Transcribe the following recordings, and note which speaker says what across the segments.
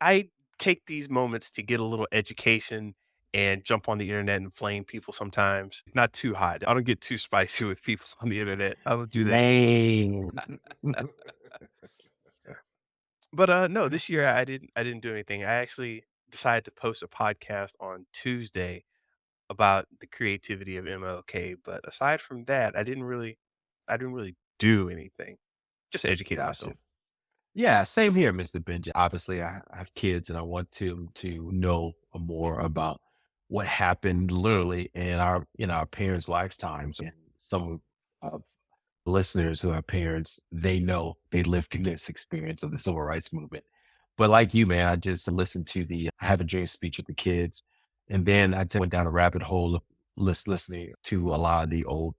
Speaker 1: I take these moments to get a little education and jump on the internet and flame people sometimes. Not too hot. I don't get too spicy with people on the internet. I don't do that.
Speaker 2: Lame.
Speaker 1: But no, this year I didn't do anything. I actually decided to post a podcast on Tuesday about the creativity of MLK. But aside from that, I didn't really do anything. Just educated
Speaker 2: Gotcha.
Speaker 1: myself.
Speaker 2: Yeah, same here, Mr. Benji. Obviously, I have kids and I want to know more about what happened literally in our parents' lifetimes. And some of listeners who are parents, they know they lived through this experience of the civil rights movement. But like you, man, I just listened to the I Have a Dream speech with the kids. And then I just went down a rabbit hole of listening to a lot of the old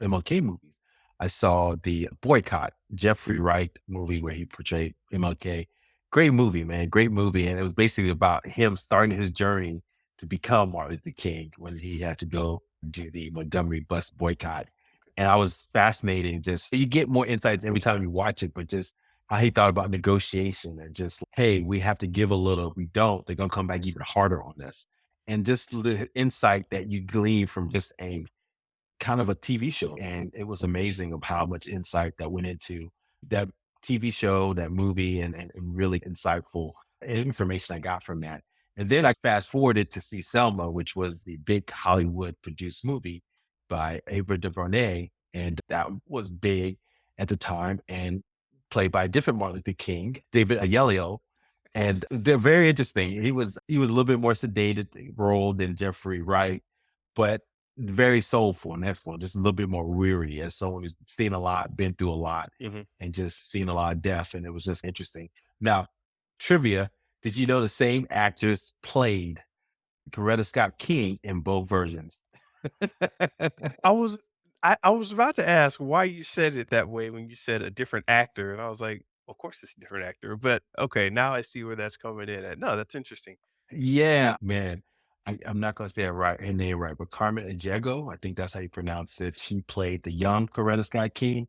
Speaker 2: MLK movies. I saw the Boycott, Jeffrey Wright movie where he portrayed MLK. Great movie, man. Great movie. And it was basically about him starting his journey to become Martin Luther King when he had to go do the Montgomery bus boycott. And I was fascinated. Just you get more insights every time you watch it, but just how he thought about negotiation and just, hey, we have to give a little. If we don't, they're gonna come back even harder on us. And just the insight that you glean from just a kind of a TV show. And it was amazing of how much insight that went into that TV show, that movie, and really insightful information I got from that. And then I fast forwarded to see Selma, which was the big Hollywood produced movie by Ava DuVernay. And that was big at the time and played by a different Martin Luther King, David Aiello. And they're very interesting. He was a little bit more sedated role than Jeffrey Wright, but very soulful and that's one, just a little bit more weary as someone who's seen a lot, been through a lot,
Speaker 1: Mhm.
Speaker 2: and just seen a lot of death. And it was just interesting. Now, trivia, did you know the same actress played Coretta Scott King in both versions?
Speaker 1: I was I was about to ask why you said it that way when you said a different actor, and I was like, "Of course it's a different actor," but okay, now I see where that's coming in at. No, that's interesting.
Speaker 2: Yeah, man. I'm not gonna say it right, her name right, but Carmen Ejego, I think that's how you pronounce it. She played the young Coretta Scott King.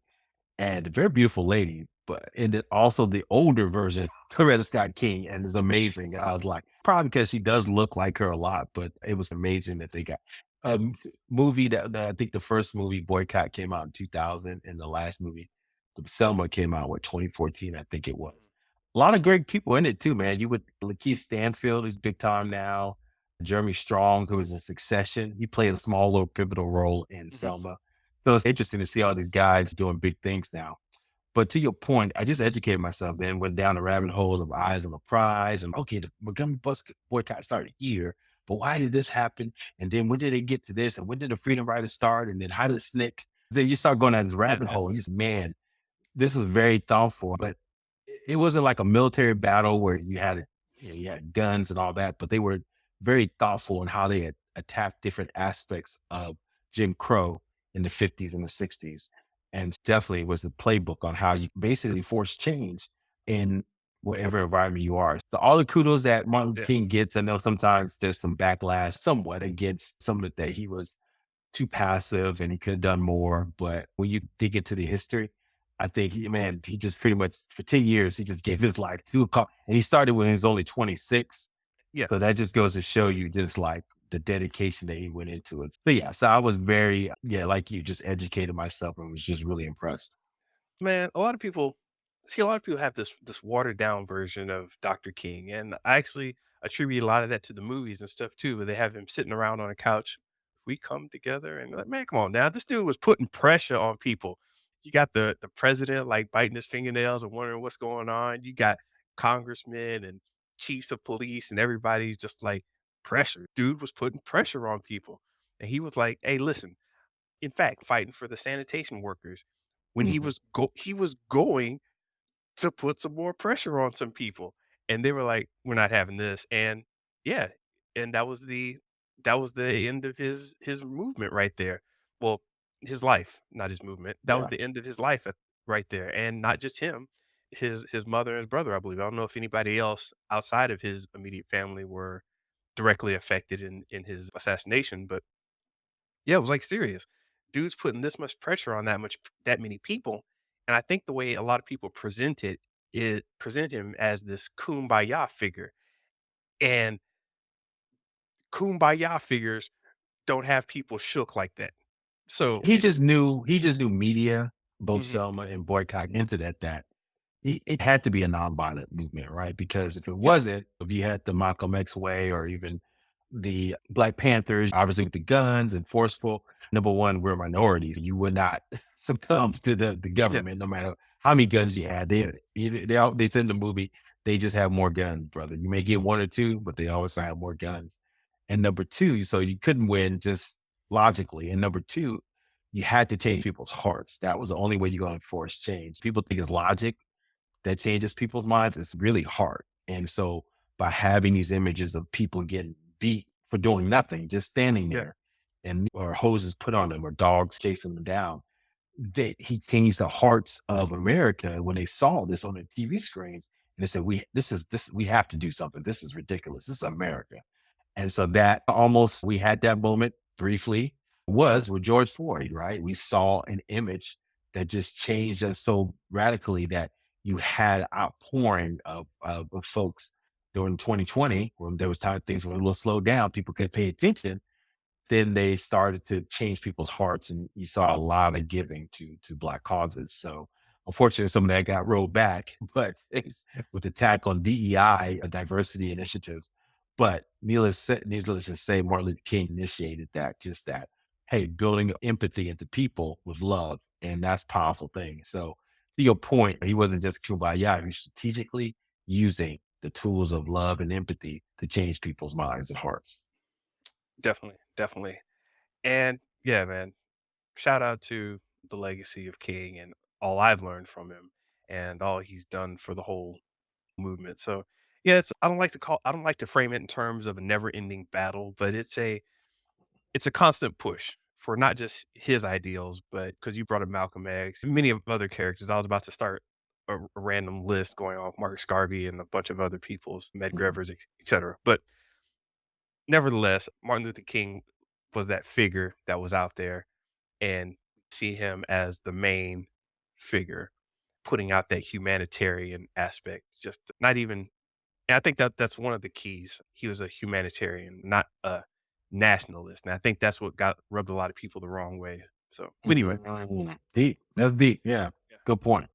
Speaker 2: And a very beautiful lady, but and then also the older version, Coretta Scott King, and it's amazing. I was like, probably because she does look like her a lot, but it was amazing that they got a movie that I think the first movie Boycott came out in 2000, and the last movie, the Selma came out what 2014, I think it was. A lot of great people in it too, man. You would Lakeith Stanfield, who's big time now. Jeremy Strong, who was in Succession. He played a small little pivotal role in
Speaker 1: Mhm.
Speaker 2: Selma. So it's interesting to see all these guys doing big things now. But to your point, I just educated myself and went down the rabbit hole of Eyes on the Prize and okay, the Montgomery bus boycott started here, but why did this happen? And then when did they get to this? And when did the Freedom Riders start? And then how did it snick? Then you start going down this rabbit hole. And you just, man, this was very thoughtful, but it wasn't like a military battle where you had guns and all that, but they were very thoughtful in how they had attacked different aspects of Jim Crow in the 50s and the 60s. And definitely was a playbook on how you basically force change in whatever environment you are. So all the kudos that Martin Luther
Speaker 1: Yeah.
Speaker 2: King gets, I know sometimes there's some backlash somewhat against some of it that he was too passive and he could have done more. But when you dig into the history, I think, man, he just pretty much for 10 years, he just gave his life to a cause. And he started when he was only 26.
Speaker 1: Yeah.
Speaker 2: So that just goes to show you just like the dedication that he went into it. So yeah, so I was very, yeah, like you, just educated myself and was just really impressed.
Speaker 1: Man, a lot of people have this watered down version of Dr. King, and I actually attribute a lot of that to the movies and stuff too, where they have him sitting around on a couch. We come together and like, man, come on now. This dude was putting pressure on people. You got the president like biting his fingernails and wondering what's going on. You got congressmen and chiefs of police and everybody just like pressure. Dude was putting pressure on people. And he was like, hey, listen, in fact, fighting for the sanitation workers when
Speaker 2: Mhm.
Speaker 1: he was going to put some more pressure on some people, and they were like, "We're not having this," and yeah, and that was the end of his movement right there. Well, his life, not his movement. That was
Speaker 2: Yeah.
Speaker 1: the end of his life right there, and not just him, his mother and his brother, I believe. I don't know if anybody else outside of his immediate family were directly affected in his assassination, but yeah, it was, like, serious. Dude's putting this much pressure on that many people, and I think the way a lot of people present him as this kumbaya figure, And kumbaya figures don't have people shook like that. So
Speaker 2: He just knew media, both
Speaker 1: mhm,
Speaker 2: Selma and Boycott hinted at that. It had to be a nonviolent movement, right? Because if it
Speaker 1: yeah,
Speaker 2: wasn't, if you had the Malcolm X way or even the Black Panthers, obviously with the guns and forceful, number one, we're minorities. You would not succumb to the
Speaker 1: yeah,
Speaker 2: government, no matter how many guns you had. They said in the movie, they just have more guns, brother. You may get one or two, but they always have more guns. And number two, so you couldn't win just logically. And number two, you had to change people's hearts. That was the only way you're going to force change. People think it's logic that changes people's minds. It's really hard. And so by having these images of people getting beat for doing nothing, just standing
Speaker 1: yeah,
Speaker 2: there, and or hoses put on them or dogs chasing them down, that he changed the hearts of America when they saw this on the TV screens. And they said, we have to do something. This is ridiculous. This is America. And so that almost we had that moment briefly was with George Floyd, right? We saw an image that just changed us so radically that you had outpouring of folks during 2020 when there was time things were a little slowed down, people could pay attention, then they started to change people's hearts, and you saw a lot of giving to Black causes. So unfortunately, some of that got rolled back, but with the attack on DEI, diversity initiatives. But needless to say, Martin Luther King initiated that, just that, hey, building empathy into people with love. And that's a powerful thing. So to your point, he wasn't just kumbaya, he was strategically using the tools of love and empathy to change people's minds and hearts.
Speaker 1: definitely, definitely. And yeah, man, shout out to the legacy of King and all I've learned from him and all he's done for the whole movement. So yeah, I don't like to frame it in terms of a never ending battle, but it's a constant push for not just his ideals, but because you brought up Malcolm X, many of other characters. I was about to start a random list going off Marcus Garvey and a bunch of other people's
Speaker 2: Mhm.
Speaker 1: Medgrevers, etc. But nevertheless, Martin Luther King was that figure that was out there, and see him as the main figure, putting out that humanitarian aspect. Just not even, and I think that that's one of the keys. He was a humanitarian, not a nationalist, and I think that's what got rubbed a lot of people the wrong way. So, anyway,
Speaker 2: Deep. That's deep. Yeah.
Speaker 1: yeah,
Speaker 2: Good point.